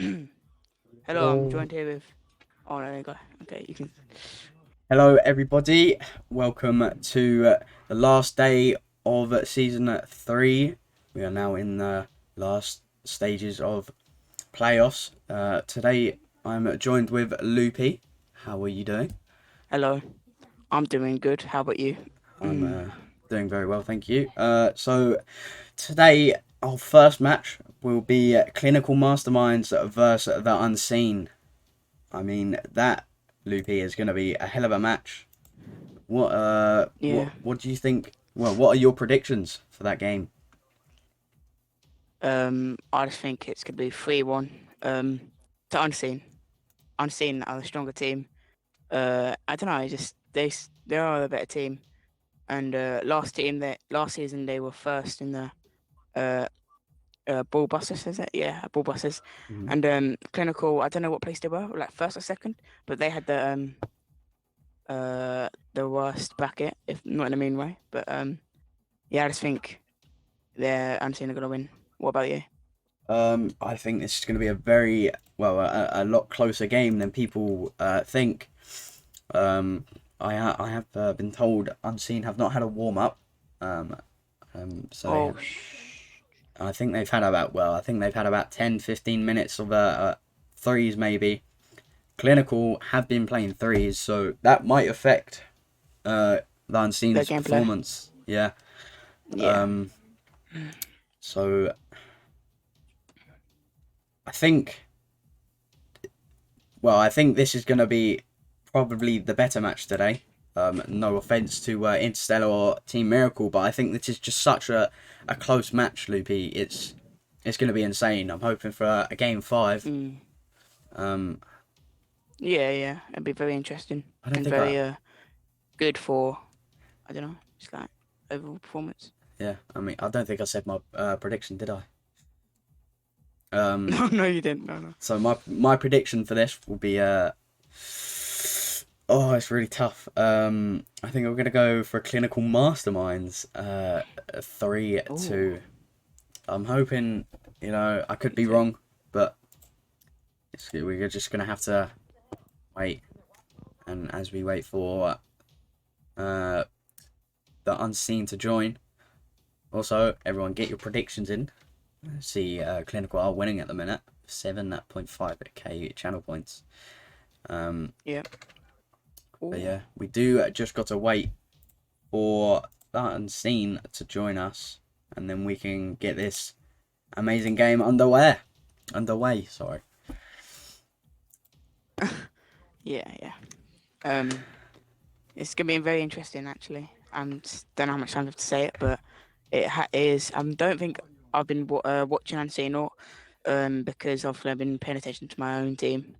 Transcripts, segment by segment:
Hello, I'm Oh, joined here with. Oh, there you go. Okay, you can. hello, everybody. Welcome to the last day of season three. We are now in the last stages of playoffs. Today, I'm joined with Loopy. How are you doing? Hello, I'm doing good. How about you? I'm doing very well, thank you. So today, our first match will be Clinical Masterminds versus the Unseen. I mean, that Loopy is going to be a hell of a match. Yeah. What do you think? Well, what are your predictions for that game? I just think it's gonna be 3-1. To Unseen. Unseen are the stronger team. I don't know. Just they are the better team. And last season they were first in the uh ball busters, is it? Yeah, ball busters. Mhm. And clinical. I don't know what place they were, like first or second, but they had the worst bracket, if not in a mean way. But yeah, I just think they're Unseen are gonna win. What about you? I think this is going to be a very a lot closer game than people think. Um, I have been told Unseen have not had a warm up. Um, so Oh, I think they've had about I think they've had about 10, 15 minutes of threes maybe. Clinical have been playing threes, so that might affect the their Unseen's gameplay. performance. Yeah. Yeah. Um, so I think, I think this is going to be probably the better match today. No offense to Interstellar or Team Miracle, but I think this is just such a close match, Loopy. It's going to be insane. I'm hoping for a game five. Mm. Um, Yeah, yeah. It'd be very interesting I don't and think I, very good for I don't know, just like overall performance. yeah, I mean, I don't think I said my prediction, did I? Um, No, no, you didn't. No, no. so my prediction for this will be oh, it's really tough. I think I'm gonna go for Clinical Masterminds. 3-2. Oh, I'm hoping, I could me be too. wrong, but we're just gonna have to wait. And as we wait for uh the unseen to join, also everyone get your predictions in. See, Clinical are winning at the minute, 7.5k channel points. Um, Yeah. but Oh, yeah, we do just got to wait for that unseen to join us, and then we can get this amazing game underway. Underway, sorry. yeah, yeah. Um, it's gonna be very interesting actually. Don't know how much time I have to say it, but is. Don't think I've been watching Unseen or because obviously I've been paying attention to my own team.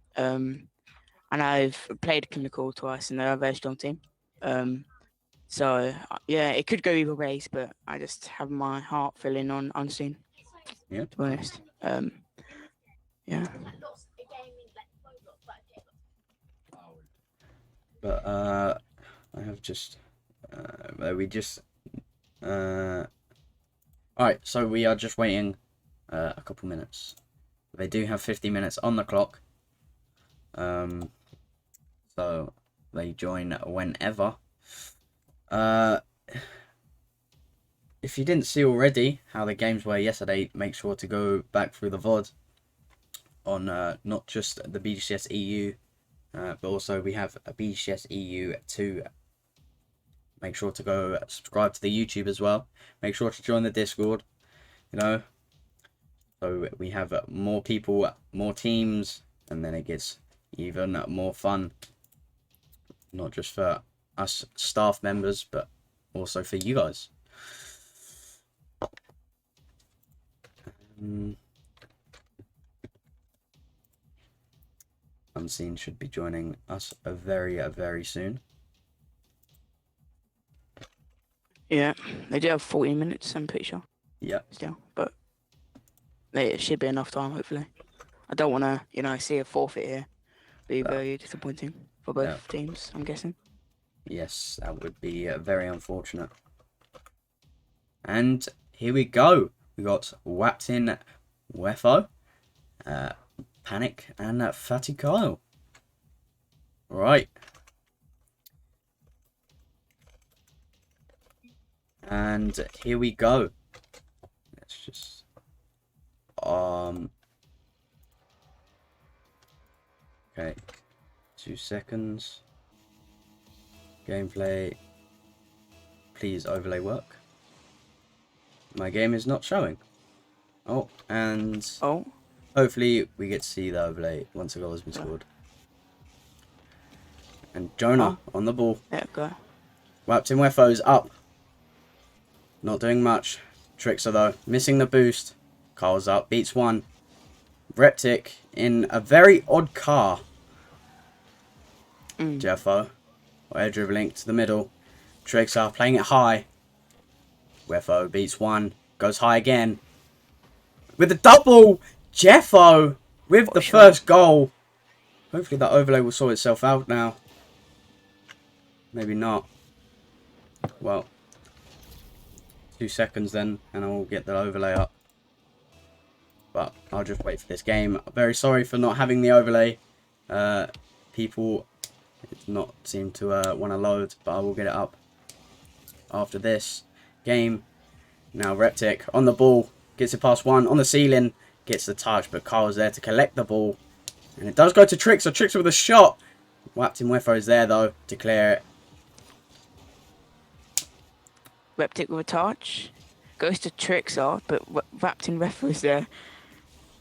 And I've played Clinical twice, and they're a very strong team. Um, so yeah, it could go either ways, but I just have my heart feeling on Unseen, Yeah, to be honest. Yeah, but I have just we just uh. All right, so we are just waiting a couple minutes. They do have 50 minutes on the clock. Um, so they join whenever. Uh, if you didn't see already how the games were yesterday, make sure to go back through the VOD on not just the BGCS EU, but also we have a BGCS EU 2. Make sure to go subscribe to the YouTube as well. Make sure to join the Discord, you know, so we have more people, more teams, and then it gets even more fun, not just for us staff members, but also for you guys. Um, Unseen should be joining us very soon. yeah. They do have 14 minutes, I'm pretty sure, Yeah, still, but it should be enough time, hopefully. I don't want to, see a forfeit here. Be that, very disappointing for that both teams, I'm guessing. yes, that would be very unfortunate. And here we go. We got Waptin Wefo uh, Panic and Fatty Kyle. Right. And here we go. Let's just okay. 2 seconds. Gameplay. Please overlay work. My game is not showing. Oh, and hopefully we get to see the overlay once a goal has been scored. And Jonah on the ball. There we go. Wrapped in Wefo's up. Not doing much. Trickster though. Missing the boost. Carl's up. Beats one. Reptic in a very odd car. Jeffo. Air dribbling to the middle. Trickster playing it high. Wefo beats one. Goes high again. With the double. Jeffo with the first goal. Hopefully that overlay will sort itself out now. Maybe not. Well. 2 seconds then, and I'll get the overlay up. But I'll just wait for this game. Very sorry for not having the overlay. People did not seem to want to load, but I will get it up after this game. Now Reptic on the ball, gets it past one on the ceiling, gets the touch, but Carl's there to collect the ball, and it does go to Trickster. Trickster with a shot. Whapped in Wefo is there though to clear it. Reptic with a touch. Goes to Trickster, but wrapped in Refo's there.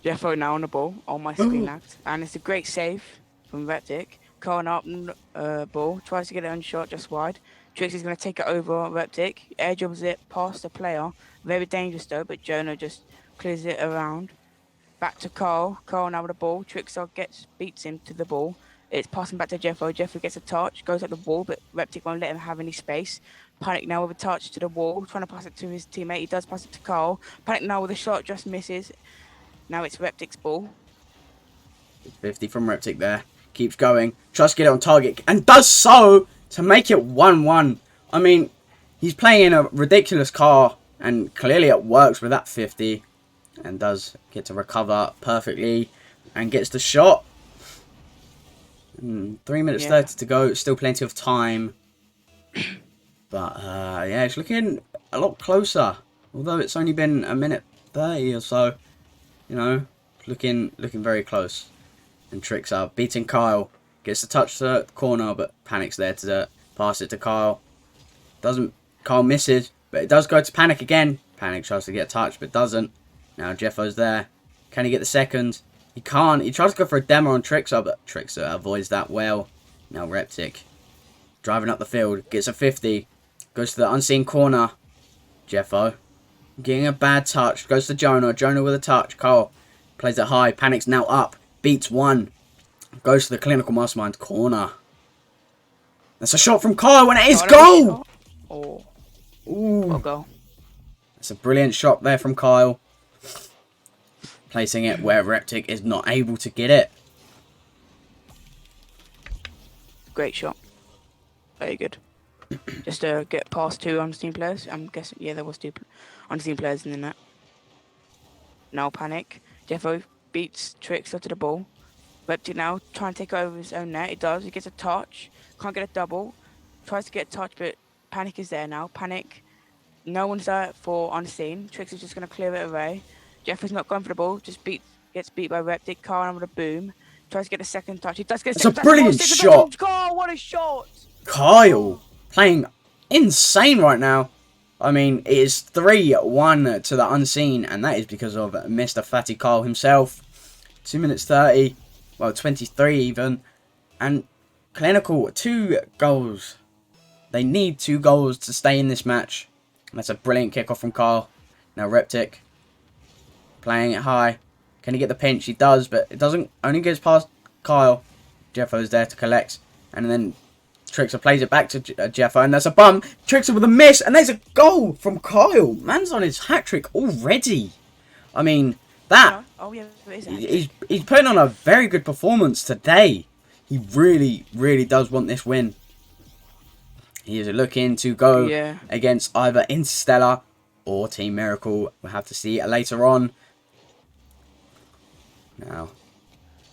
Jeffo now on the ball. Oh, my screen lagged. And it's a great save from Reptic. Carl now up ball. Tries to get it on shot just wide. Trickster's going to take it over Reptic. Air dribbles it past the player. Very dangerous though, but Jonah just clears it around. Back to Carl. Carl now with the ball. Trickster beats him to the ball. It's passing back to Jeffo. Jeffo gets a touch. Goes at the wall, but Reptic won't let him have any space. Panic now with a touch to the wall, trying to pass it to his teammate. He does pass it to Carl. Panic now with a shot, just misses. Now it's Reptic's ball. 50 from Reptic there. Keeps going. Tries to get it on target. And does so to make it 1-1. I mean, he's playing in a ridiculous car. And clearly it works with that 50. And does get to recover perfectly. And gets the shot. 3 minutes 30 to go. Still plenty of time. But, yeah, it's looking a lot closer. Although it's only been a minute 30 or so. You know, looking very close. And Trickster beating Kyle. Gets the touch to the corner, but Panic's there to pass it to Kyle. Kyle misses, but it does go to Panic again. Panic tries to get a touch, but doesn't. Now Jeffo's there. Can he get the second? He can't. He tries to go for a demo on Trickster, but Trickster avoids that well. Now Reptic driving up the field. Gets a 50. Goes to the unseen corner. Jeffo getting a bad touch. Goes to Jonah. Jonah with a touch. Kyle plays it high. Panic's now up. Beats one. Goes to the clinical mastermind corner. That's a shot from Kyle and it is goal! Oh. Ooh. What goal? That's a brilliant shot there from Kyle. Placing it where Reptic is not able to get it. Great shot. Very good. Just to get past 2 on-team players. I'm guessing, yeah, there was 2 on-team players in the net. Now Panic. Jeffo beats Trickster to the ball. Reptic now trying to take over his own net. He does. He gets a touch. Can't get a double. Tries to get a touch, but Panic is there now. Panic. No one's there for unseen. Trickster's just going to clear it away. Jeffo's not going for the ball. Just gets beat by Reptic. Carl with a boom. Tries to get a second touch. He does get a second touch. It's a brilliant shot. Carl, what a shot! Kyle playing insane right now. I mean, it is 3-1 to the unseen, and that is because of Mr. Fatty Kyle himself. 2 minutes 30, well, 23 even, and Clinical 2 goals. They need 2 goals to stay in this match. That's a brilliant kickoff from Kyle. Now Reptic playing it high. Can he get the pinch? He does, but it doesn't. Only goes past Kyle. Jeffo's there to collect, and then Trickster plays it back to Jeffo, and there's a bum. Trickster with a miss, and there's a goal from Kyle. Man's on his hat-trick already. I mean, that... Oh, yeah, he's putting on a very good performance today. He really, really does want this win. He is looking to go against either Interstellar or Team Miracle. We'll have to see it later on. Now,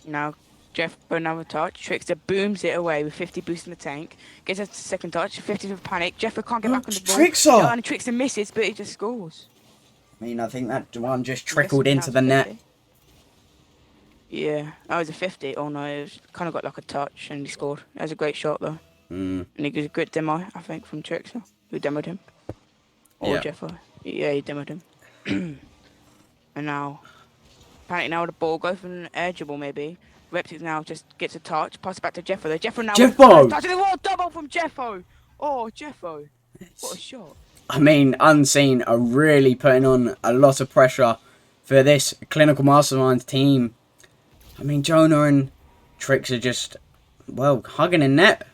Now, Jeff another touch. Trickster booms it away with 50 boost in the tank. Gets a second touch. 50 with panic. Jeffer can't get back on the ball. Trickster! And Trickster misses, but he just scores. I mean, I think that one just I'm guessing trickled that into was the a net. 50. Yeah, that was a 50. Oh no, it was kind of got like a touch and he scored. That was a great shot though. Mm, And he was a good demo, I think, from Trickster, who demoed him. Or yeah. Jeffer. Yeah, he demoed him. And now, Panic now with the ball, go for an air dribble maybe. Reptic now just gets a touch, pass it back to Jeffo. There, Jeffo now with the Jeffo! first touch of the wall, double from Jeffo. Oh, Jeffo, what a shot! I mean, Unseen are really putting on a lot of pressure for this Clinical Masterminds team. I mean, Jonah and Tricks are just, well, hugging in net.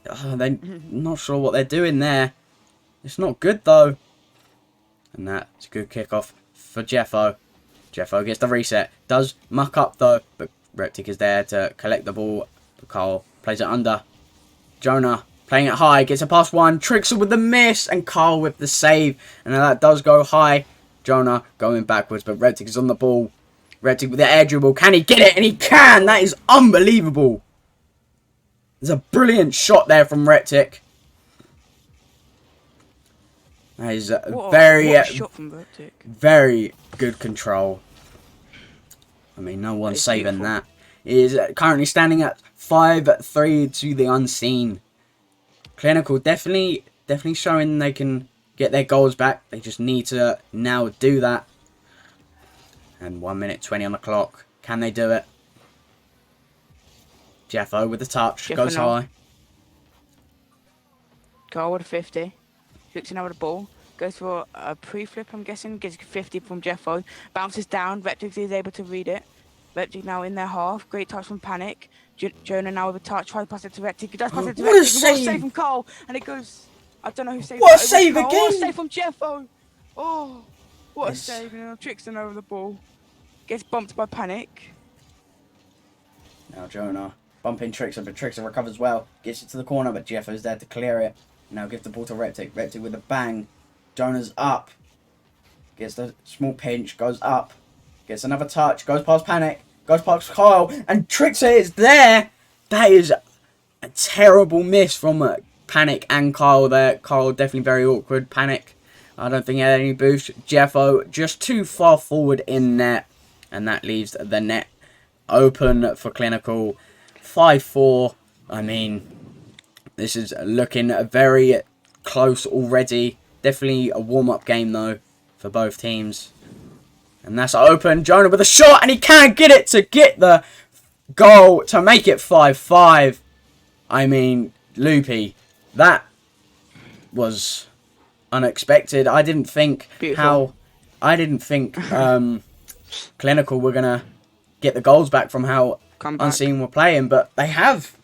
They're not sure what they're doing there. It's not good, though. And that's a good kickoff for Jeffo. Jeffo gets the reset. Does muck up, though. But Reptic is there to collect the ball. Carl plays it under. Jonah playing it high. Gets a pass one. Tricks with the miss. And Carl with the save. And now that does go high. Jonah going backwards. But Reptic is on the ball. Reptic with the air dribble. Can he get it? And he can. That is unbelievable. There's a brilliant shot there from Reptic. That is What very, a shot from Reptic. very good control. I mean, no one's saving that. He is currently standing at 5-3 to the Unseen. Clinical definitely showing they can get their goals back. They just need to now do that. And 1 minute 20 on the clock. Can they do it? Jeffo with the touch. Jeffo Goes now. high. Carl with a 50. Looks now with the ball. Goes for a pre-flip, I'm guessing. Gets 50 from Jeffo. Bounces down. Reptic is able to read it. Reptic now in their half. Great touch from Panic. Jonah now with a touch. Tries to pass it to Reptic. He does pass it to What Reptic. a save! What a save from Carl. And it goes... I don't know who saved it. What a save again! What a save from Jeffo. Oh, what Yes. a save. You know, Trickster over the ball. Gets bumped by Panic. Now Jonah bumping Trickster, but Trickster recovers well. Gets it to the corner, but Jeffo's there to clear it. Now gives the ball to Reptic. Reptic with a bang. Jonah's up. Gets the small pinch. Goes up. Gets another touch. Goes past Panic. Goes past Kyle. And Trickster is there. That is a terrible miss from Panic and Kyle there. Kyle definitely very awkward. Panic, I don't think he had any boost. Jeffo just too far forward in net. And that leaves the net open for Clinical. 5-4. I mean, this is looking very close already. Definitely a warm-up game, though, for both teams. And that's open. Jonah with a shot, and he can't get it to get the goal to make it 5-5. I mean, Loopy, that was unexpected. I didn't think Clinical were going to get the goals back from how Unseen were playing, but they have.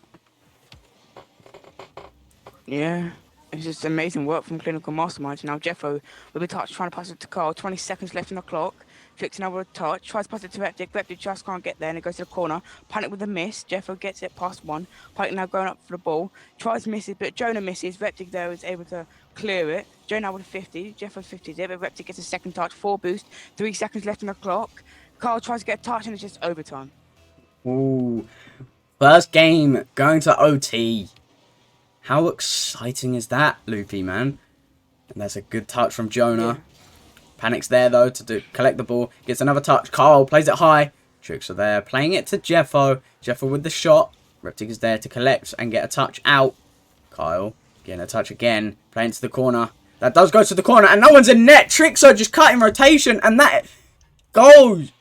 Yeah. It's just amazing work from Clinical Masterminds. Now Jeffo with a touch trying to pass it to Carl. 20 seconds left on the clock. Tricks now with a touch. Tries to pass it to Reptic. Reptic just can't get there and it goes to the corner. Panic with a miss. Jeffo gets it past one. Panic now going up for the ball. Tries misses, but Jonah misses. Reptic there is able to clear it. Jonah with a 50. Jeffo 50 there, but Reptic gets a second touch. 4 boost. 3 seconds left on the clock. Carl tries to get a touch and it's just overtime. Ooh. First game going to OT. How exciting is that, Loopy, man? And that's a good touch from Jonah. Yeah. Panic's there, though, to collect the ball. Gets another touch. Carl plays it high. Tricks are there. Playing it to Jeffo. Jeffo with the shot. Reptic is there to collect and get a touch out. Kyle getting a touch again. Playing to the corner. That does go to the corner, and no one's in net. Tricks are just cutting rotation, and that goes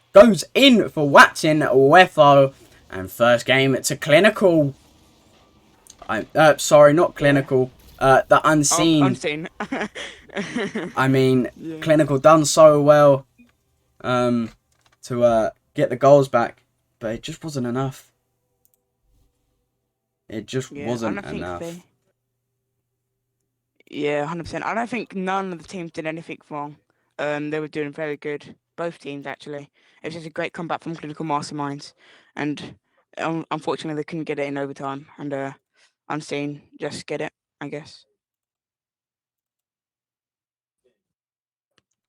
in for Watson Wefo. And first game to Clinical. Sorry, not Clinical. The Unseen. Oh, Unseen. I mean, Yeah. Clinical done so well to get the goals back, but it just wasn't enough. It just wasn't enough. Yeah, 100%. I don't think none of the teams did anything wrong. They were doing very good. Both teams, actually. It was just a great comeback from Clinical Masterminds. And unfortunately, they couldn't get it in overtime. And Unseen just get it, I guess.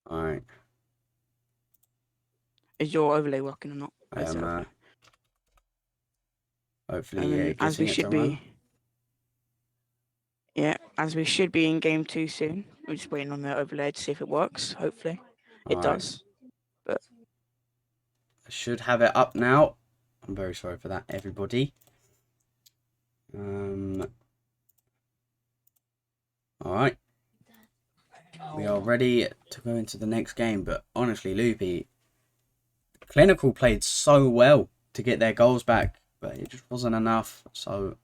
Alright. Is your overlay working or not? I am Hopefully, yeah, it gets As we in it to should run. be. Yeah, as we should be in game 2 soon. We're just waiting on the overlay to see if it works. Hopefully, it Alright. does. But I should have it up now. I'm very sorry for that, everybody. Alright. We are ready to go into the next game, but honestly, Loopy, Clinical played so well to get their goals back, but it just wasn't enough. So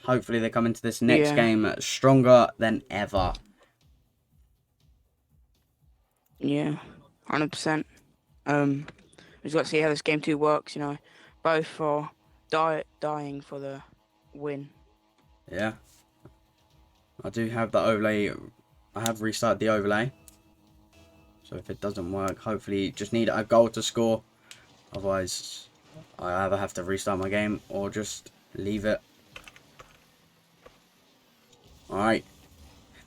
hopefully they come into this next game stronger than ever. Yeah, 100%. We just got to see how this game 2 works. You know, both are dying for the win. Yeah. I do have the overlay. I have restarted the overlay. So if it doesn't work, hopefully just need a goal to score. Otherwise, I either have to restart my game or just leave it. Alright.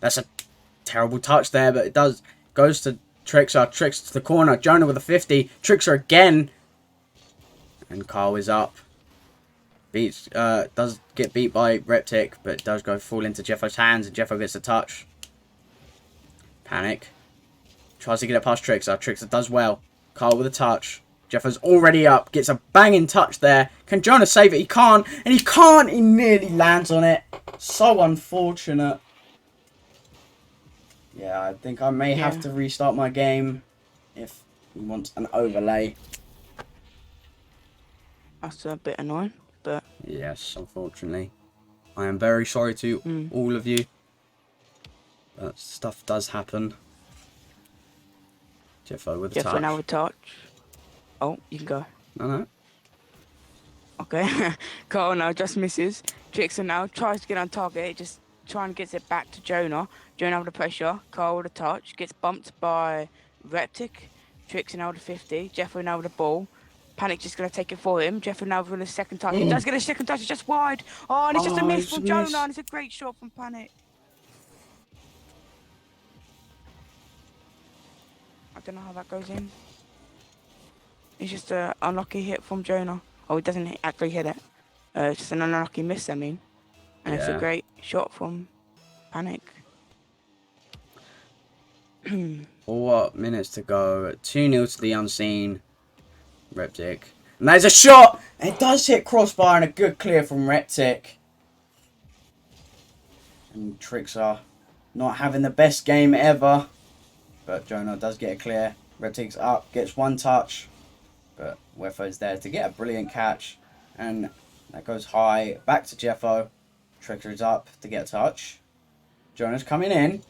That's a terrible touch there, but it goes to Trixer. Trixer to the corner. Jonah with a 50. Trixer again. And Carl is up. Does get beat by Reptic, but does fall into Jeffo's hands, and Jeffo gets a touch. Panic. Tries to get it past Trixer. Trixer does well. Carl with a touch. Jeffo's already up. Gets a banging touch there. Can Jonah save it? He can't. And he can't. He nearly lands on it. So unfortunate. Yeah, I think I may have to restart my game if he wants an overlay. That's a bit annoying, but... Yes, unfortunately. I am very sorry to all of you. But stuff does happen. Jeffo with a touch. Jeffo now with touch. Oh, you can go. No. Okay. Carl now just misses. Trixer now tries to get on target. Just trying to get it back to Jonah. Jonah with the pressure. Carl with a touch. Gets bumped by Reptic. Trixer now with a 50. Jeffo now with the ball. Panic just going to take it for him. Jeffo now with a second touch. He does get a second touch. It's just wide. Oh, and it's just a miss from Jonah. And it's a great shot from Panic. I don't know how that goes in. It's just an unlucky hit from Jonah. Oh, he doesn't actually hit it. It's just an unlucky miss, I mean. And it's a great shot from Panic. 4 minutes to go. 2-0 to the unseen. Reptic. And there's a shot! It does hit crossbar and a good clear from Reptic. And Trixer not having the best game ever. But Jonah does get a clear. Reptic's up, gets one touch. But Weffo's there to get a brilliant catch. And that goes high. Back to Jeffo. Trixer is up to get a touch. Jonah's coming in.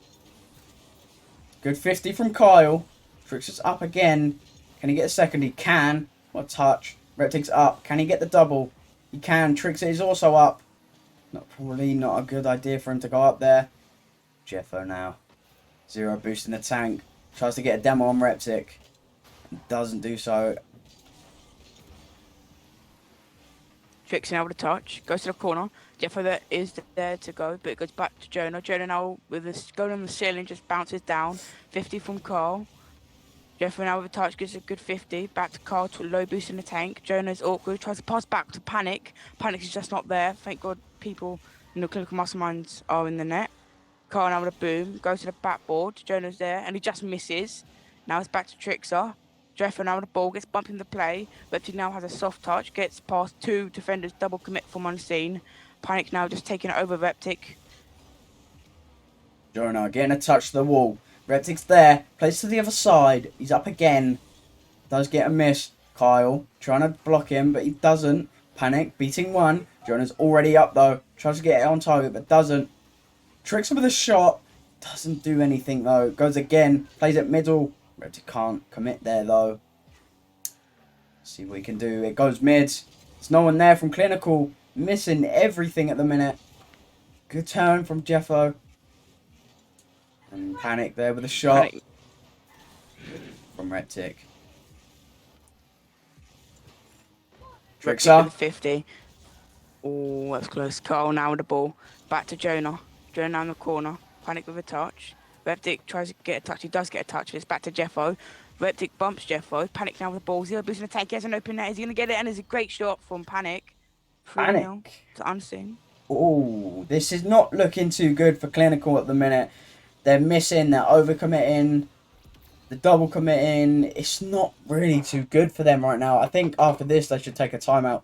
Good 50 from Kyle. Trixer's up again. Can he get a second? He can. What a touch. Reptic's up. Can he get the double? He can. Trixer is also up. Probably not a good idea for him to go up there. Jeffo now. 0 boost in the tank. Tries to get a demo on Reptic. Doesn't do so. Trixer now with a touch. Goes to the corner. Jeffo that is there to go, but it goes back to Jonah. Jonah now with this going on the ceiling, just bounces down. 50 from Carl. Jeffo now with a touch, gets a good 50. Back to Carl to a low boost in the tank. Jonah's awkward, tries to pass back to Panic. Panic is just not there. Thank God people in the clinical masterminds are in the net. Carl now with a boom, goes to the backboard. Jonah's there, and he just misses. Now it's back to Trixer. Jeffo now with the ball, gets bumped into play. Reptic now has a soft touch, gets past 2 defenders, double commit from unseen. Panic now just taking it over Reptic. Jonah getting a touch to the wall. Reptic's there, plays to the other side. He's up again. Does get a miss. Kyle trying to block him, but he doesn't. Panic beating one. Jonah's already up though. Tries to get it on target, but doesn't. Tricks him with a shot. Doesn't do anything though. Goes again. Plays it middle. Reptic can't commit there though. See what he can do. It goes mid. There's no one there from Clinical. Missing everything at the minute. Good turn from Jeffo. And Panic there with a shot. From Reptic. Trixer. 50. Oh, that's close. Carl now with the ball. Back to Jonah. Jonah now in the corner. Panic with a touch. Reptic tries to get a touch. He does get a touch. It's back to Jeffo. Reptic bumps Jeffo. Panic now with the ball. 0 boost in the tank. He has an open net. Is he going to get it? And it's a great shot from Panic. 3-0 Panic. to Unseen. Oh, this is not looking too good for Clinical at the minute. They're missing, they're overcommitting, the double committing. It's not really too good for them right now. I think after this they should take a timeout.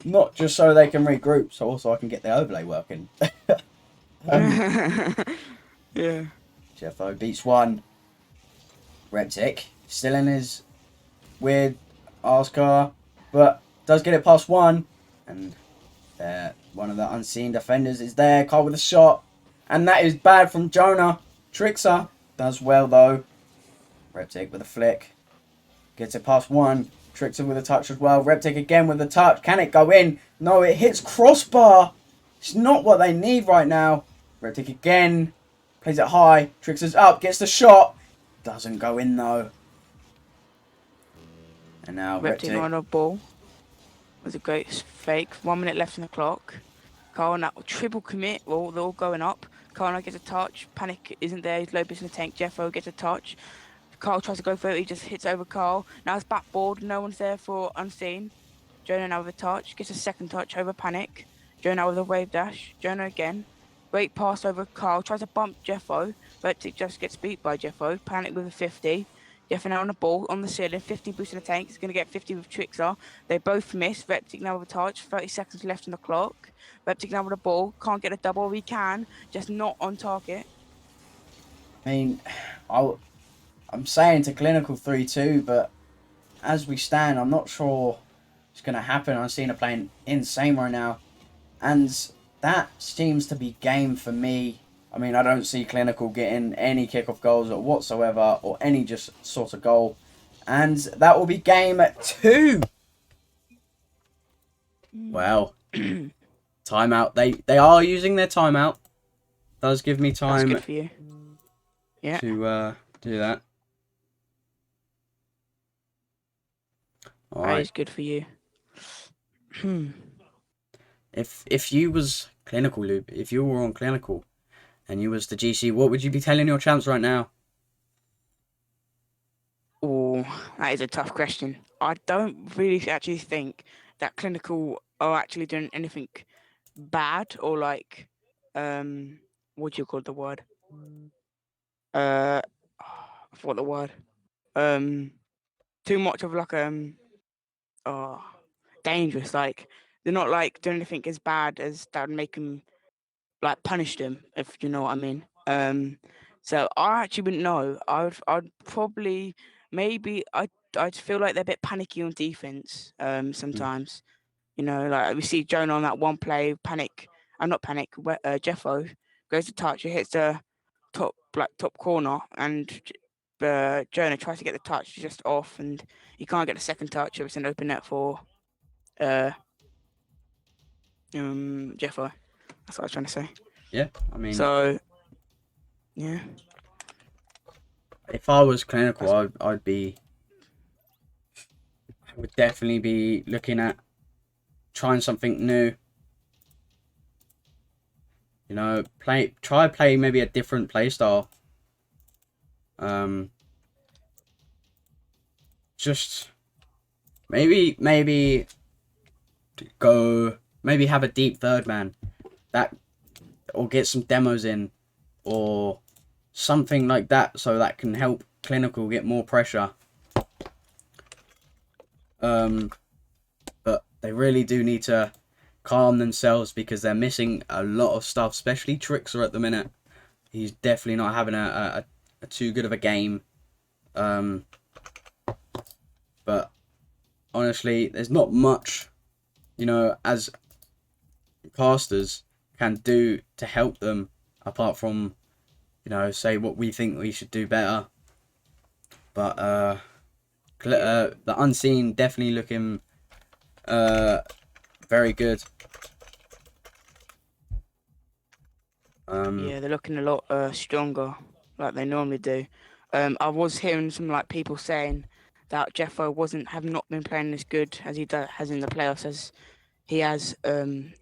Not just so they can regroup, so also I can get the overlay working. Yeah. Jeffo beats one. Reptic still in his weird arse car, but does get it past one. And one of the unseen defenders is there. Carl with a shot. And that is bad from Jonah. Trickster does well though. Reptic with a flick. Gets it past one. Trickster with a touch as well. Reptic again with a touch. Can it go in? No, it hits crossbar. It's not what they need right now. Reptic again. Plays it high. Trickster's up. Gets the shot. Doesn't go in though. And now Reptic on a ball. Was a great fake. 1 minute left in the clock. Carl now triple commit. Well, they're all going up. Carl now gets a touch. Panic isn't there. He's low in the tank. Jeffo gets a touch. Carl tries to go for it. He just hits over Carl. Now it's backboard. No one's there for Unseen. Jonah now with a touch. Gets a second touch over Panic. Jonah with a wave dash. Jonah again. Great pass over Carl. Tries to bump Jeffo. Reptic just gets beat by Jeffo. Panic with a 50. Jeffo now on the ball, on the ceiling. 50 boost in the tank. He's going to get 50 with Trickster. They both miss. Reptic now with a touch. 30 seconds left on the clock. Reptic now with the ball. Can't get a double. He can. Just not on target. I mean, I'm saying to Clinical 3-2, but as we stand, I'm not sure it's going to happen. Unseen are playing insane right now. And that seems to be game for me. I mean, I don't see Clinical getting any kickoff goals or whatsoever, or any just sort of goal. And that will be game 2. Well, timeout. They are using their timeout. Does give me time. That's good for you. Yeah. To do that. All That right. is good for you. If you was Clinical, Loop, if you were on Clinical and you was the GC, what would you be telling your champs right now? Oh, that is a tough question. I don't really actually think that Clinical are actually doing anything bad or like, what do you call the word? I forgot the word. Too much of like dangerous. Like they're not like doing anything as bad as that would make them like punish them, if you know what I mean. So I actually wouldn't know. I'd probably I'd feel like they're a bit panicky on defense. Sometimes, you know, like we see Jonah on that one play, panic. I'm not panic. Jeffo goes to touch, it hits the top corner, and Jonah tries to get the touch just off, and he can't get the second touch. It's an open net for Jeffo. That's what I was trying to say. Yeah, I mean, So, yeah. if I was Clinical, I would definitely be looking at trying something new. You know, try play maybe a different play style. Just maybe have a deep third man that, or get some demos in or something like that, so that can help Clinical get more pressure. But they really do need to calm themselves, because they're missing a lot of stuff, especially Trickster at the minute. He's definitely not having a too good of a game. But honestly, there's not much, you know, as casters can do to help them, apart from, you know, say what we think we should do better. But the Unseen definitely looking very good. Yeah, they're looking a lot stronger, like they normally do. I was hearing some like people saying that Jeffo have not been playing as good as he has in the playoffs as he has in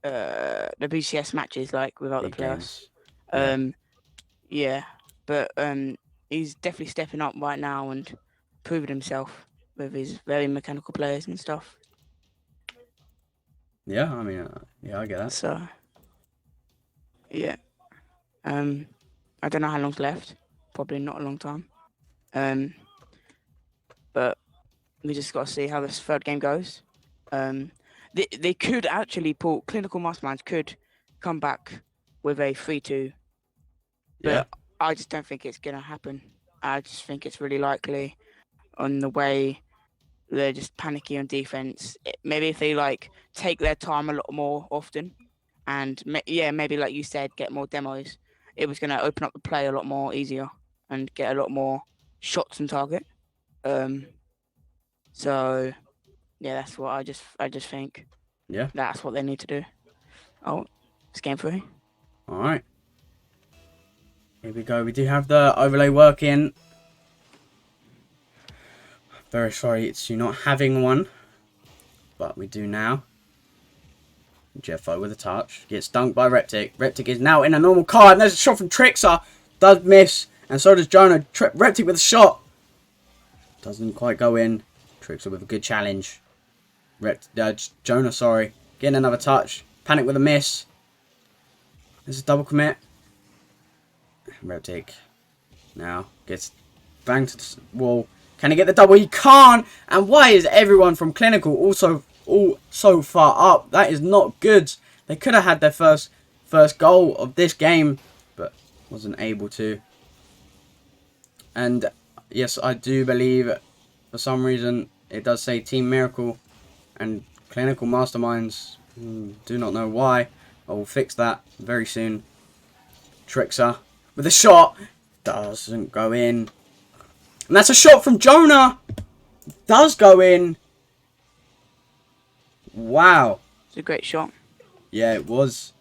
the BGCS matches, like without the Big playoffs. games. Yeah, but he's definitely stepping up right now and proving himself with his very mechanical players and stuff. Yeah, I mean, yeah, I get that. So yeah, I don't know how long's left. Probably not a long time. Um, but we just got to see how this third game goes. They could actually pull Clinical Masterminds could come back with a 3-2, Yeah, but I just don't think it's gonna happen. I just think it's really likely on the way they're just panicky on defense. Maybe if they like take their time a lot more often, and yeah, maybe like you said, get more demos. It was gonna open up the play a lot more easier and get a lot more shots on target. Um, so yeah, that's what I just think yeah. that's what they need to do. Oh, it's game 3. All right. Here we go. We do have the overlay working. Very sorry it's you not having one, but we do now. Jeffo with a touch. Gets dunked by Reptic. Reptic is now in a normal car, and there's a shot from Trixer. Does miss, and so does Jonah. Reptic with a shot. Doesn't quite go in. Trixer with a good challenge. Jonah, sorry. Getting another touch. Panic with a miss. There's a double commit. Reptic now gets banged to the wall. Can he get the double? He can't. And why is everyone from Clinical also all so far up? That is not good. They could have had their first goal of this game, but wasn't able to. And yes, I do believe for some reason it does say Team Miracle and Clinical Masterminds. Do not know why. I will fix that very soon. Trixer with a shot. Doesn't go in. And that's a shot from Jonah. Does go in. Wow. It's a great shot. Yeah, it was.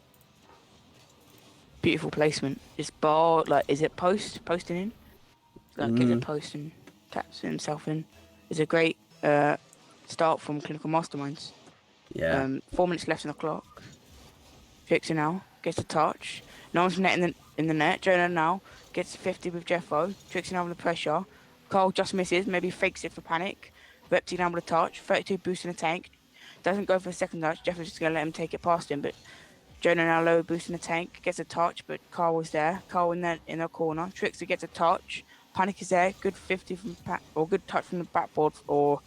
Beautiful placement. It's bar like is it posting in? Like get it post and taps himself in. It's a great start from Clinical Masterminds. Yeah. 4 minutes left on the clock. Trixer now gets a touch. No one's net in the net. Jonah now gets 50 with Jeffo. Trixer now under pressure. Carl just misses. Maybe fakes it for panic. Repti down with a touch. 32 boost in the tank. Doesn't go for the second touch. Jeffo's just going to let him take it past him. But Jonah now low boost in the tank. Gets a touch. But Carl was there. Carl in the corner. Trixer gets a touch. Panic is there. Good 50 from or good touch from the backboard or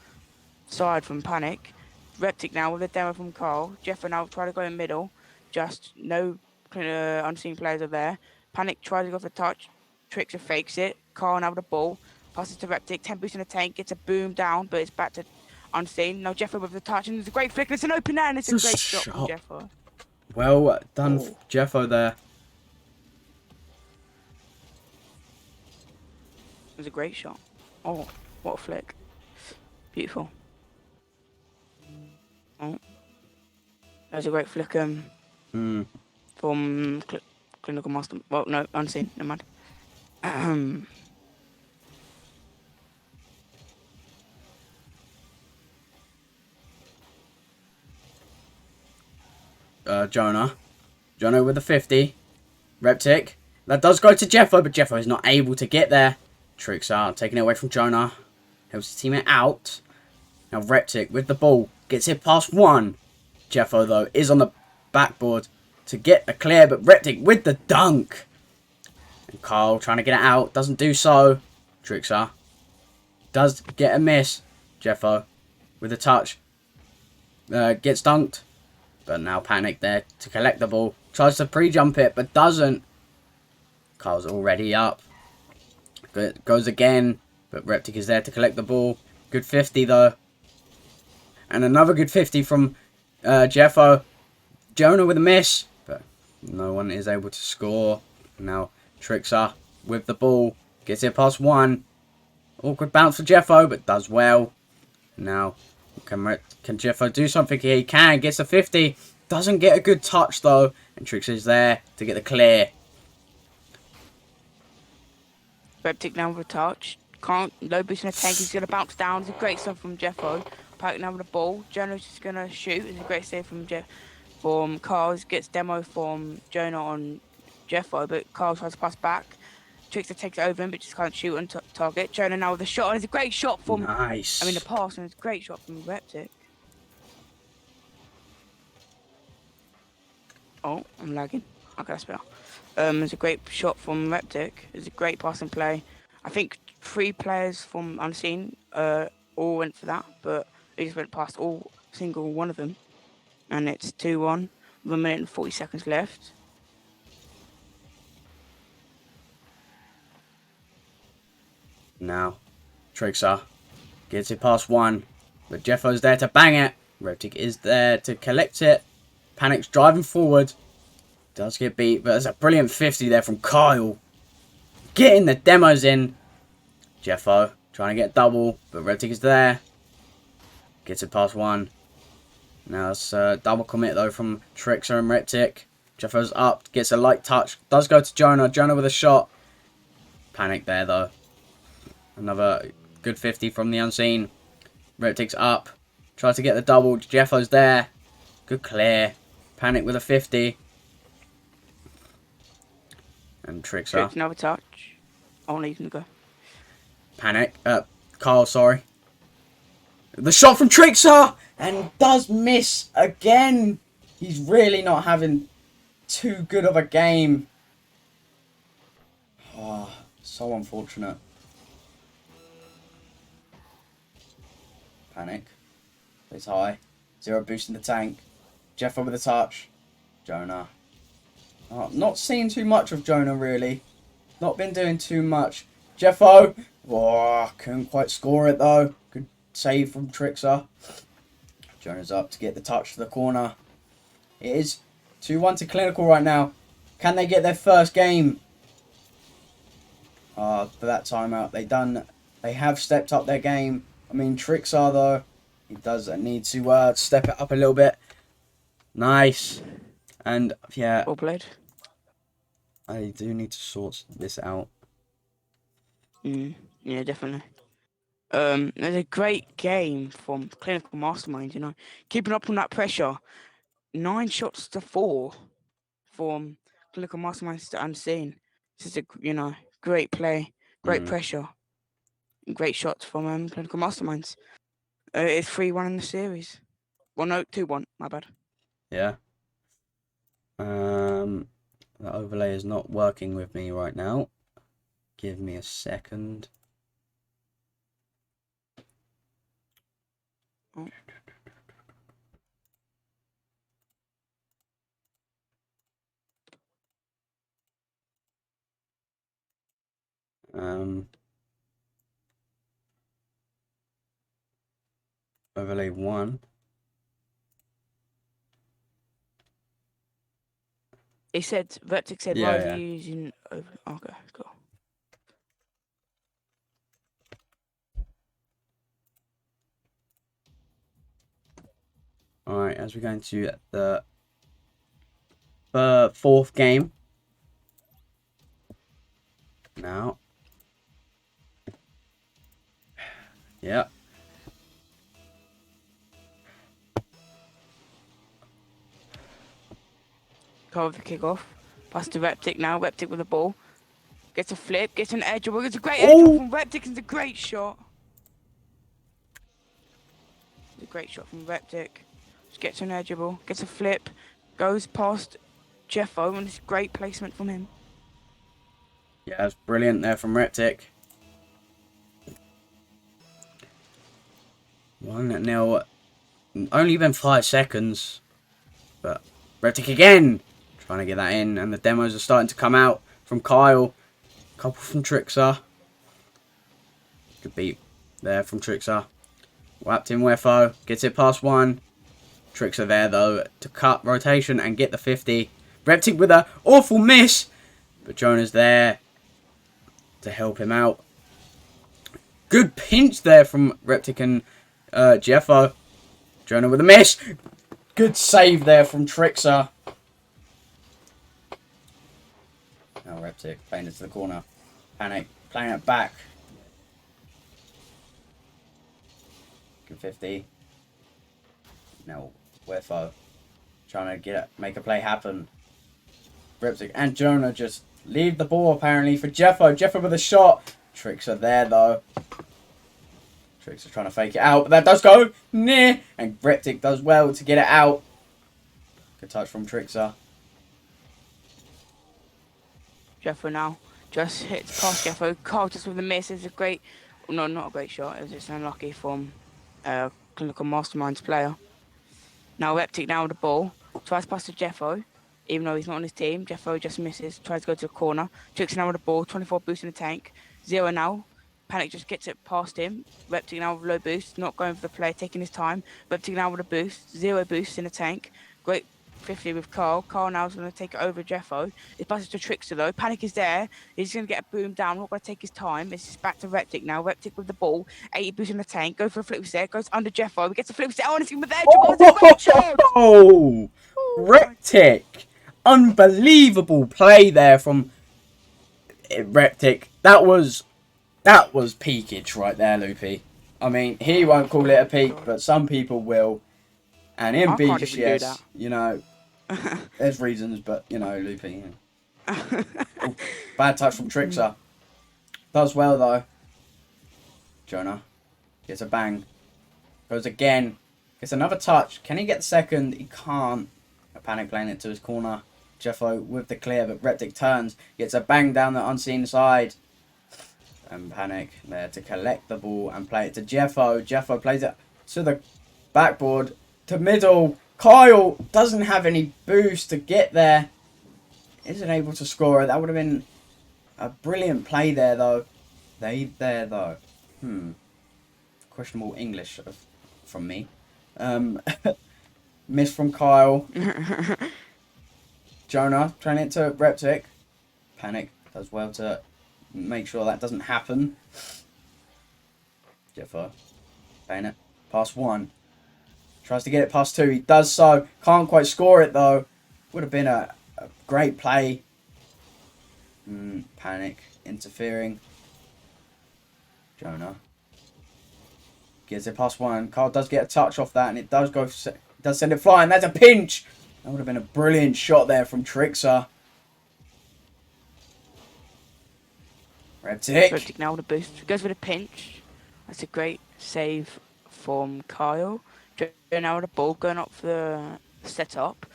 side from Panic. Reptic now with a demo from Carl. Jeffo now try to go in middle. Just no unseen players are there. Panic tries to go for a touch. Trixer fakes it. Carl now with the ball. Passes to Reptic. 10 boost in the tank. Gets a boom down, but it's back to unseen. Now Jeffo with the touch. And it's a great flick. It's an open net and it's a great shot from Jeffo. Well done, Jeffo there. It was a great shot. Oh, what a flick. Beautiful. Oh. That was a great flick from Clinical Master. Well, no, unseen. Never mind. Jonah with the 50. Reptic. That does go to Jeffo, but Jeffo is not able to get there. Trixer taking it away from Jonah. Helps his teammate out. Now Reptic with the ball. Gets it past one. Jeffo, though, is on the backboard to get a clear, but Reptic with the dunk. And Carl trying to get it out. Doesn't do so. Trixer does get a miss. Jeffo with a touch. Gets dunked. But now Panic there to collect the ball. Tries to pre-jump it, but doesn't. Carl's already up. Goes again. But Reptic is there to collect the ball. Good 50 though. And another good 50 from Jeffo. Jonah with a miss. But no one is able to score. Now Trixer with the ball. Gets it past one. Awkward bounce for Jeffo, but does well. Now, can Jeffo do something here? He can. Gets a 50. Doesn't get a good touch, though. And Trixer is there to get the clear. Reptic now with a touch. Can't low boost in the tank. He's going to bounce down. It's a great stuff from Jeffo. Pike now with the ball. Jonah's just going to shoot. It's a great save from Carl. Gets demo from Jonah on Jeffo, but Carl tries to pass back. Trixer takes it over him, but just can't shoot on target. Jonah now with a shot, and it's a great shot from... Nice. I mean, the pass, and it's a great shot from Reptic. Oh, I'm lagging. Okay, that's better. It's a great shot from Reptic. It's a great passing play. I think 3 players from Unseen all went for that, but they just went past all single one of them. And it's 2-1 with 1 minute and 40 seconds left. Now, Trixar gets it past 1, but Jeffo's there to bang it. Reptic is there to collect it. Panic's driving forward. Does get beat, but there's a brilliant 50 there from Kyle. Getting the demos in. Jeffo trying to get double, but Reptic is there. Gets it past 1. Now it's a double commit though from Trixar and Reptic. Jeffo's up, gets a light touch. Does go to Jonah. Jonah with a shot. Panic there though. Another good 50 from the Unseen. Reptic's up. Tries to get the double. Jeffo's there. Good clear. Panic with a 50. And Trixar. Another touch. Only can go. Panic. Carl, sorry. The shot from Trixar! And does miss again. He's really not having too good of a game. Oh, so unfortunate. Panic. Plays high. 0 boost in the tank. Jeffo with a touch. Jonah. Oh, not seeing too much of Jonah, really. Not been doing too much. Jeffo. Oh, couldn't quite score it, though. Good save from Trixar. Jonah's up to get the touch to the corner. It is 2-1 to Clinical right now. Can they get their first game? For that timeout. They have stepped up their game. I mean, Trixar, though, he does need to step it up a little bit. Nice. And, yeah. Well played. I do need to sort this out. Yeah, definitely. There's a great game from Clinical Masterminds, you know. Keeping up on that pressure. 9 shots to 4 from Clinical Masterminds to Unseen. This is a, great play, great pressure, and great shots from Clinical Masterminds. It's 3-1 in the series. Well, no, 2-1, my bad. Yeah. The overlay is not working with me right now. Give me a second. Oh. Overlay 1. Vertex said, Yeah, why are yeah. you using over? Okay, cool. Alright, as we go into the 4th game. Now. Yeah. Cover the kickoff. Pass to Reptic now. Reptic with the ball. Gets a flip. Gets an edge. It's a great edge from Reptic. It's a great shot. It's a great shot from Reptic. Just gets an edgeable. Gets a flip. Goes past Jeffo. And it's great placement from him. Yeah, that's brilliant there from Reptic. 1-0. Only been 5 seconds. But Reptic again. Trying to get that in. And the demos are starting to come out from Kyle. Couple from Trixar. Good beat there from Trixar. Whapped in Wefo. Gets it past 1. Trixar there though to cut rotation and get the 50. Reptic with an awful miss. But Jonah's there to help him out. Good pinch there from Reptic and Jeffo. Jonah with a miss. Good save there from Trixar. Now Reptic playing it to the corner. Panic playing it back. Good 50. Now Wefo trying to make a play happen. Reptic and Jonah just leave the ball apparently for Jeffo. Jeffo with a shot. Trixar there though. Trixar trying to fake it out, but that does go near. And Reptic does well to get it out. Good touch from Trixar. Jeffo now just hits past Jeffo. Carl just with a miss. It's a great, no, not a great shot. It was just unlucky from Clinical Masterminds player. Now Reptic now with the ball. Tries past to Jeffo. Even though he's not on his team, Jeffo just misses. Tries to go to the corner. Tricks now with the ball. 24 boost in the tank. 0 now. Panic just gets it past him. Reptic now with low boost. Not going for the play. Taking his time. Reptic now with a boost. 0 boost in the tank. Great 50 with Carl. Carl now is going to take it over Jeffo. It passes to Trickster though. Panic is there. He's going to get a boom down. Not going to take his time. It's just back to Reptic now. Reptic with the ball. 80 boost in the tank. Go for a flip set. Goes under Jeffo. He gets a flip set. Oh, and it's with there. It's a great shot. Oh, Reptic. Unbelievable play there from Reptic. That was peakage right there, Loopy. I mean, he won't call it a peak, but some people will. And in BGCS, you know, there's reasons, but, you know, Loopy. Oh, bad touch from Trickster. Does well, though. Jonah gets a bang. Goes again. Gets another touch. Can he get the second? He can't. A Panic playing it to his corner. Jeffo with the clear, but Reptic turns. Gets a bang down the unseen side. And Panic there to collect the ball and play it to Jeffo. Jeffo plays it to the backboard. To middle. Kyle doesn't have any boost to get there. Isn't able to score it. That would have been a brilliant play there, though. Questionable English from me. Miss from Kyle. Jonah trying it to Reptic. Panic does well to make sure that doesn't happen. Jeffo playing it past 1. Tries to get it past 2. He does so. Can't quite score it though. Would have been a great play. Panic interfering. Jonah gets it past 1. Carl does get a touch off that, and it does send it flying. That's a pinch. That would have been a brilliant shot there from Trickster. Reptic now with a boost. Goes with a pinch. That's a great save from Kyle. Now with the ball going up for the setup.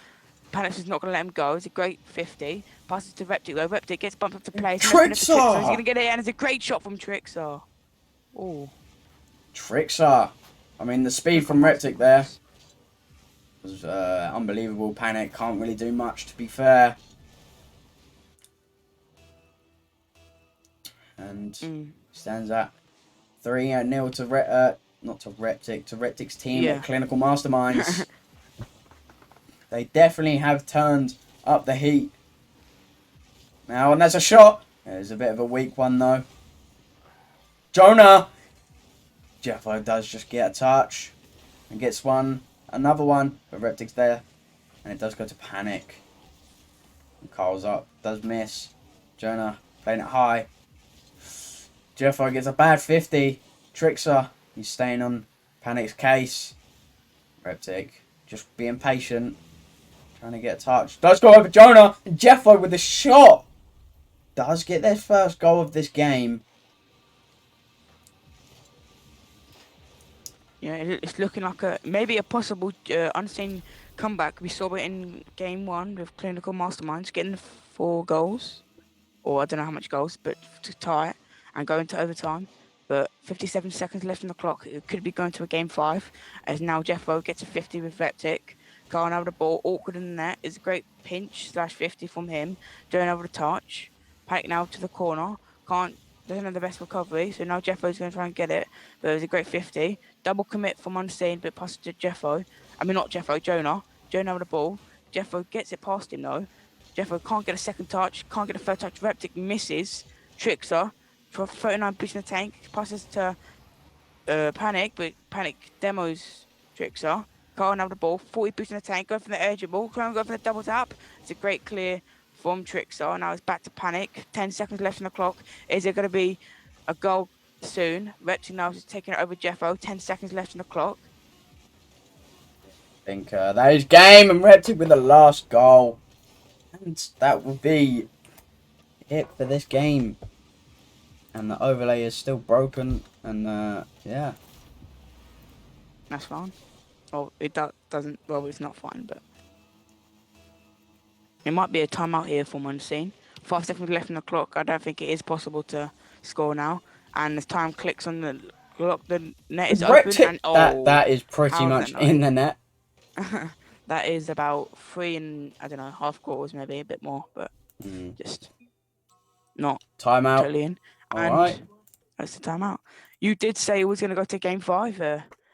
Panis is not going to let him go. It's a great 50. Passes to Reptic though. Reptic gets bumped up to place. Trickster! He's going to get it, and it's a great shot from Trickster. Oh. Trickster. I mean, the speed from Reptic there was unbelievable. Panic can't really do much, to be fair. And stands at 3-0 to not to Reptic, to Reptic's team at Clinical Masterminds. They definitely have turned up the heat. Now, and there's a shot. It's a bit of a weak one, though. Jonah! Jeffo does just get a touch. And gets another one. But Reptic's there. And it does go to Panic. And Carl's up. Does miss. Jonah playing it high. Jeffo gets a bad 50. Trickster. He's staying on Panic's case. Reptic just being patient. Trying to get a touch. Does go over Jonah. And Jeffo with the shot. Does get their first goal of this game. Yeah, it's looking like maybe a possible unseen comeback. We saw it in game 1 with Clinical Masterminds getting 4 goals. Or I don't know how much goals, but to tie it and go into overtime. But 57 seconds left on the clock. It could be going to a game 5. As now Jeffo gets a 50 with Reptic. Going over the ball, awkward in the net. It's a great pinch /50 from him. Going over the touch. Panic now to the corner. Doesn't have the best recovery. So now Jeffo's going to try and get it. But it was a great 50. Double commit from unseen, but passes to Jeffo. I mean, not Jeffo, Jonah. Jonah with the ball. Jeffo gets it past him though. Jeffo can't get a second touch. Can't get a third touch. Reptic misses. Trickster. For 39 boost in the tank. Passes to Panic, but Panic demos Trickster. Carl now with the ball. 40 boost in the tank. Go for the edge of the ball. Try and go for the double tap. It's a great clear from Trickster. Now it's back to Panic. 10 seconds left on the clock. Is there going to be a goal soon? Reptic now is taking it over Jeffo. 10 seconds left on the clock. I think that is game, and Reptic with the last goal. And that will be it for this game. And the overlay is still broken, and yeah. That's fine. Well, it doesn't. Well, it's not fine, but it might be a timeout here from unseen. 5 seconds left on the clock. I don't think it is possible to score now. And as time clicks on the clock, the net is open. Reptic. And oh, That is pretty how is that much not in in? the net. That is about 3 and I don't know, half quarters, maybe a bit more, but Mm. just not Timeout. totally in. All right. And that's the timeout. You did say it was going to go to game 5,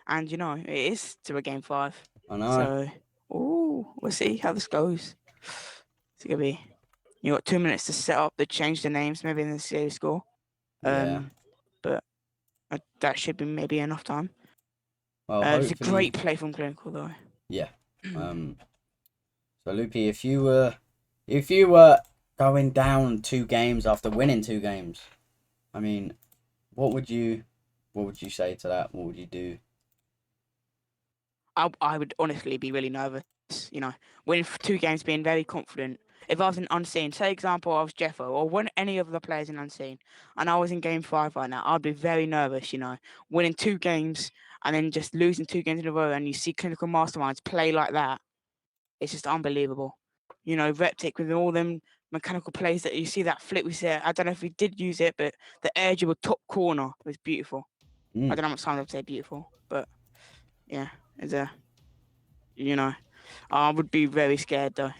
and it is to a game 5. I know. So, we'll see how this goes. It's gonna be. You got 2 minutes to set up, to change the names, maybe in the series score. Yeah. But that should be maybe enough time. Well, It's a hopefully. great play from Clinical, though. Yeah. So Loopy, if you were going down 2 games after winning 2 games, I mean, what would you say to that? What would you do? I would honestly be really nervous. Winning 2 games, being very confident. If I was in Unseen, say example, I was Jeffo or one any of the players in Unseen, and I was in game 5 right now, I'd be very nervous. Winning 2 games and then just losing 2 games in a row, and you see Clinical Masterminds play like that, it's just unbelievable. Reptic with all them mechanical plays that you see, that flip we said. I don't know if we did use it, but the air dribble top corner was beautiful. I don't know how much time I'd say beautiful, but yeah, it's I would be very scared though.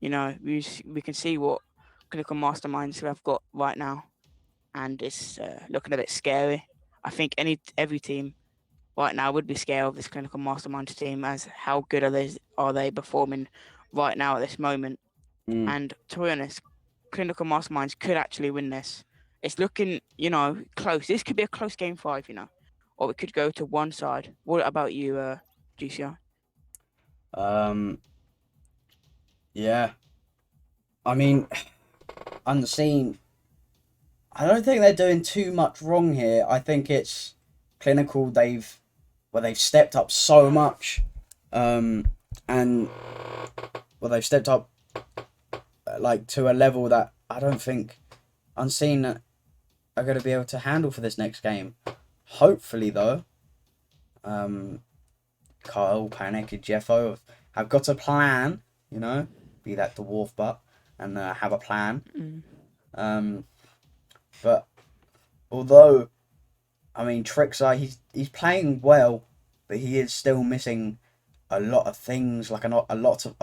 We can see what clinical masterminds we have got right now, and it's looking a bit scary. I think every team right now would be scared of this clinical masterminds team, as how good are they performing right now at this moment. And to be honest, clinical masterminds could actually win this. It's looking, close. This could be a close game 5, or it could go to one side. What about you, GCI? Yeah. I mean, Unseen, I don't think they're doing too much wrong here. I think it's Clinical. They've stepped up so much, and they've stepped up like to a level that I don't think Unseen are going to be able to handle for this next game. Hopefully, though, Kyle, Panic, and Jeffo have got a plan. Be that dwarf butt, and have a plan. But although, I mean, Trixar, he's playing well, but he is still missing a lot of things, like a lot of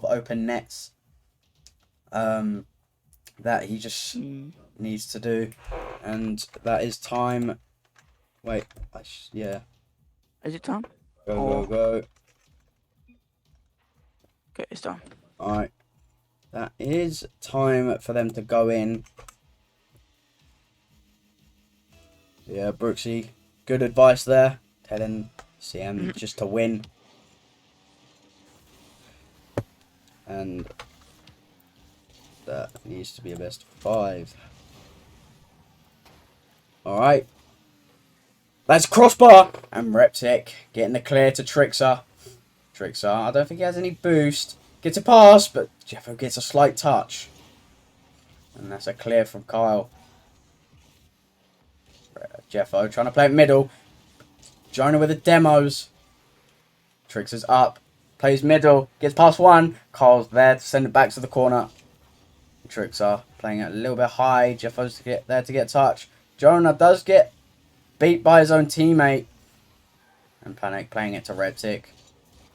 open nets. That he just needs to do, and that is time. Wait, yeah. Is it time? Go. Okay, it's done. Alright. That is time for them to go in. Yeah, Brooksy, good advice there. Telling CM just to win. And that needs to be a best of 5. Alright. That's crossbar! And Reptic getting the clear to Trixar. I don't think he has any boost. Gets a pass, but Jeffo gets a slight touch. And that's a clear from Kyle. Jeffo trying to play it middle. Jonah with the demos. Trixar's up. Plays middle. Gets past one. Kyle's there to send it back to the corner. Trixar playing it a little bit high. Jeffo's there to get touch. Jonah does get beat by his own teammate. And Panic playing it to Reptic.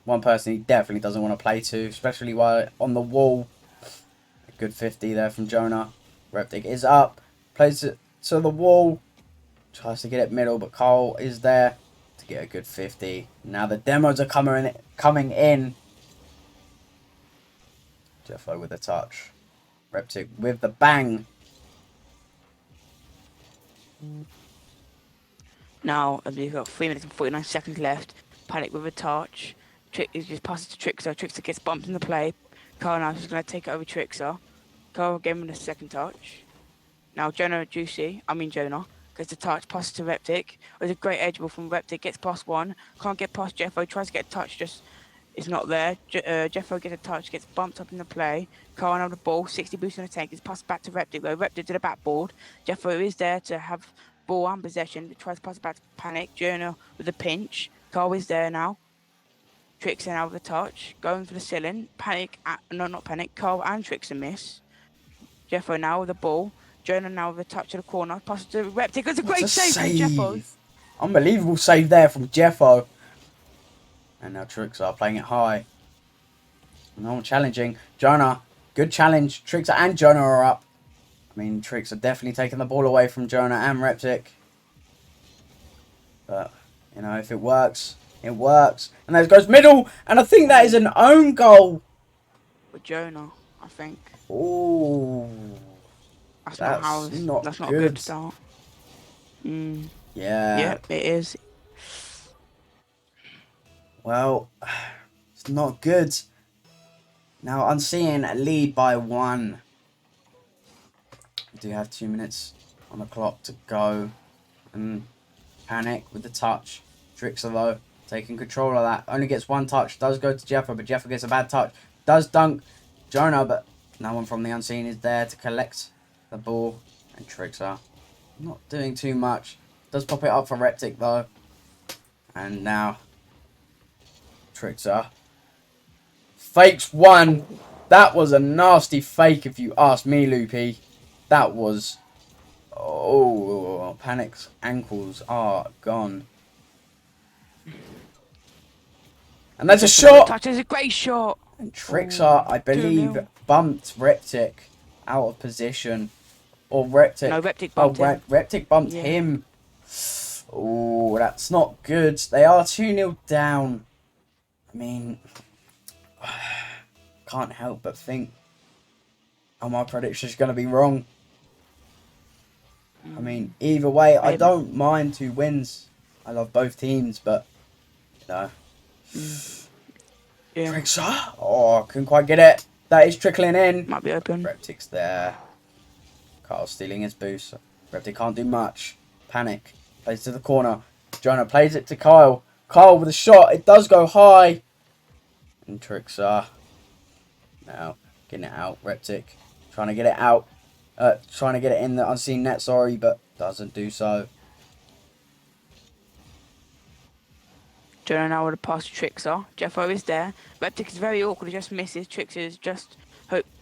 One person he definitely doesn't want to play to, especially while on the wall. A good 50 there from Jonah. Reptic is up. Plays it to the wall. Tries to get it middle, but Cole is there to get a good 50. Now the demos are coming in. Jeffo with a touch. Reptic with the bang. Now, we've got 3 minutes and 49 seconds left. Panic with a touch. Is just passes to Trixar. Trixar gets bumped in the play. Carl now is going to take it over Trixar. Carl gave him a second touch. Now Jonah gets the touch, passes to Reptic. There's a great edge ball from Reptic. Gets past one. Can't get past Jeffo. Tries to get a touch. Just is not there. Jeffo gets a touch. Gets bumped up in the play. Carl now the ball. 60 boost on the tank. It's passed back to Reptic. Though Reptic to the backboard. Jeffo is there to have ball and possession. Tries to pass it back to Panic. Jonah with a pinch. Carl is there now. Trixar now with a touch. Going for the ceiling. Panic. Not Panic. Carl and Trixar miss. Jeffo now with the ball. Jonah now with a touch to the corner. Passes to Reptic. It's a What great a save from Jeffo. Unbelievable save there from Jeffo. And now Trixer are playing it high. No one challenging. Jonah, good challenge. Trixer and Jonah are up. I mean, Trixer definitely taking the ball away from Jonah and Reptic. But, you know, if it works, it works. And there goes middle. And I think that is an own goal. With Jonah, I think. Ooh. That's not that's not a good. good start. Mm. Yeah. Yep, it is. Well, it's not good. Now, Unseen lead by 1. We do have 2 minutes on the clock to go. And Panic with the touch. Trixer, though, taking control of that. Only gets 1 touch. Does go to Jeffa, but Jeffa gets a bad touch. Does dunk Jonah, but no one from the Unseen is there to collect the ball. And Trixer not doing too much. Does pop it up for Reptic, though. And now Trixer fakes 1. That was a nasty fake, if you ask me, Loopy. That was... Oh, Panic's ankles are gone. And there's a shot! Touch is a great shot. And Trixer, I believe, 2-0. bumped Reptic out of position. Or Reptic... No, Reptic bumped him. Reptic bumped him. Oh, that's not good. They are 2-0 down. I mean... Can't help but think... Oh, my prediction's going to be wrong. I mean, either way, I don't mind 2 wins. I love both teams, but, you know. Yeah. Trixer. Oh, couldn't quite get it. That is trickling in. Might be open. Reptic's there. Carl stealing his boost. Reptic can't do much. Panic. Plays to the corner. Jonah plays it to Kyle. Kyle with a shot. It does go high. And Trixer. Now, getting it out. Reptic. Trying to get it out. Trying to get it in the Unseen net, sorry, but doesn't do so. Jonah now with a pass to Trixer. Jeffo is there. Reptic is very awkward. He just misses. Trixer is just...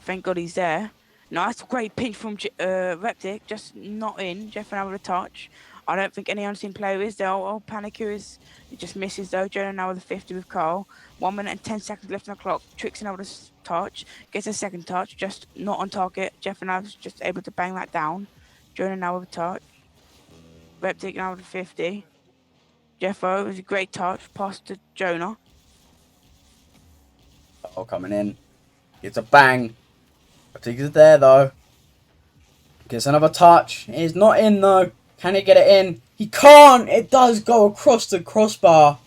Thank God he's there. Nice, great pinch from Reptic. Just not in. Jeffo now with a touch. I don't think any Unseen player is there. Oh, Panic he just misses though. Jonah now with a 50 with Carl. 1 minute and 10 seconds left on the clock. Trixer now with a touch. Gets a second touch. Just not on target. Jeffo now is just able to bang that down. Jonah now with a touch. Reptic now with a 50. Jeffo was a great touch. Pass to Jonah. Oh, coming in. Gets a bang. Reptic is there though. Gets another touch. It's not in though. Can he get it in? He can't! It does go across the crossbar.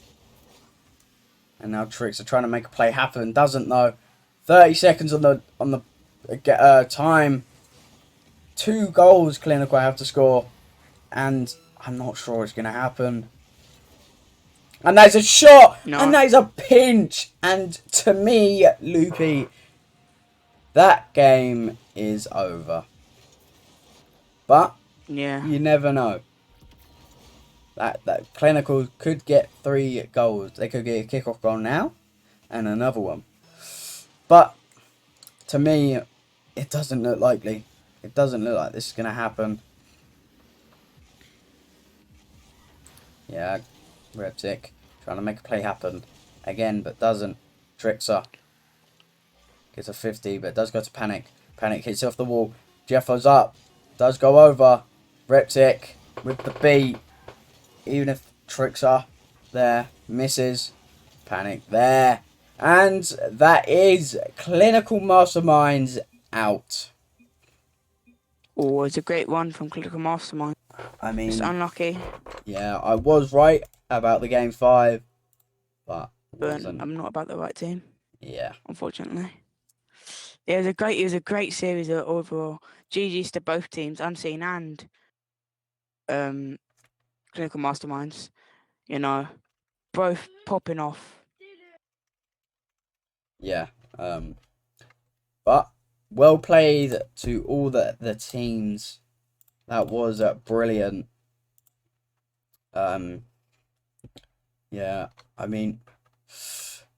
And now Tricks are trying to make a play happen. Doesn't though. 30 seconds on the time. 2 goals Clinical have to score. And I'm not sure it's going to happen. And there's a shot! No. And there's a pinch! And to me, Loopy, that game is over. But... Yeah. You never know. That Clinical could get 3 goals. They could get a kickoff goal now and another one. But to me, it doesn't look likely. It doesn't look like this is going to happen. Yeah, Reptic trying to make a play happen again, but doesn't. Trixer gets a 50, but does go to Panic. Panic hits off the wall. Jeffo's up. Does go over. Reptic with the beat. Even if Trixer there misses. Panic there. And that is Clinical Masterminds out. Oh, it's a great one from Clinical Mastermind. I mean... It's unlucky. Yeah, I was right about the game 5. But I'm not about the right team. Yeah. Unfortunately. It was a great series overall. GG's to both teams, Unseen and Clinical Masterminds. You know, both popping off. Yeah. But well played to all the teams. That was brilliant. Yeah, I mean,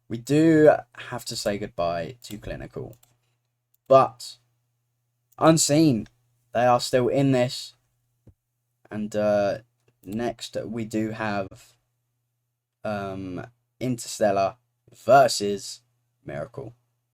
we do have to say goodbye to Clinical. But Unseen, they are still in this. And next we do have Interstellar versus Miracle.